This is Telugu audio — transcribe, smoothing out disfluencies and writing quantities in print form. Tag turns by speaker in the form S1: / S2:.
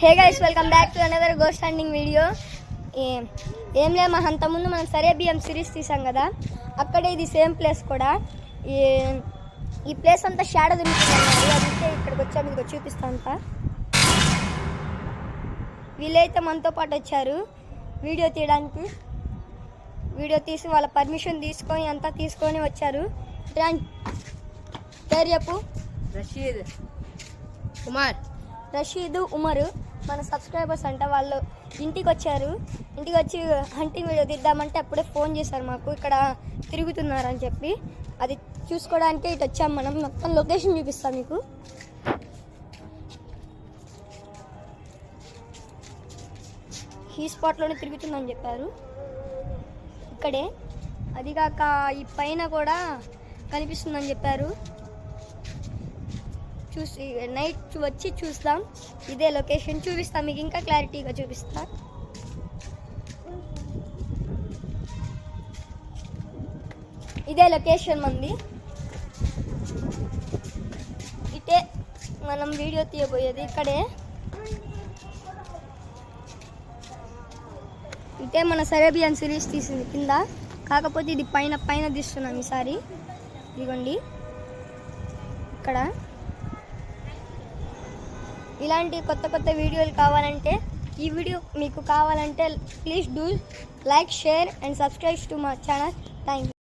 S1: Hey guys, welcome back to another ghost hunting video. ఏం లే, మా అంతకుముందు మనం సరేబియం సిరీస్ తీసాం కదా, అక్కడే ఇది సేమ్ ప్లేస్ కూడా. ఈ ప్లేస్ అంతా షాడో తిరుగుతుంది. అందుకే ఇక్కడికి వచ్చా, మీకు చూపిస్తా అంతా. వీళ్ళైతే మనతో పాటు వచ్చారు వీడియో తీయడానికి. వీడియో తీసి వాళ్ళ పర్మిషన్ తీసుకొని అంతా తీసుకొని వచ్చారు. పేరు చెప్పు. రషీద్, ఉమర్ మన సబ్స్క్రైబర్స్ అంట. వాళ్ళు ఇంటికి వచ్చారు. ఇంటికి వచ్చి హంటింగ్ వీడియో తీద్దామంటే అప్పుడే ఫోన్ చేశారు మాకు, ఇక్కడ తిరుగుతున్నారని చెప్పి. అది చూసుకోవడానికే ఇటు వచ్చాం మనం. మొత్తం లొకేషన్ చూపిస్తాం మీకు. ఈ స్పాట్లోనే తిరుగుతుందని చెప్పారు. ఇక్కడే, అదిగాక ఈ పైన కూడా కనిపిస్తుందని చెప్పారు. చూసి నైట్ వచ్చి చూస్తాం. ఇదే లొకేషన్ చూపిస్తాం మీకు, ఇంకా క్లారిటీగా చూపిస్తా. ఇదే లొకేషన్ మంది. ఇటే మనం వీడియో తీయబోయేది. ఇక్కడే ఇటే మన సరేబియన్ సిరీస్ తీసింది కింద. కాకపోతే ఇది పైన పైన తీస్తున్నాం ఈసారి. ఇదిగోండి ఇక్కడ. ఇలాంటి కొత్త కొత్త వీడియోలు కావాలంటే, ఈ వీడియో మీకు కావాలంటే please do like, share and subscribe to my channel. Thank you.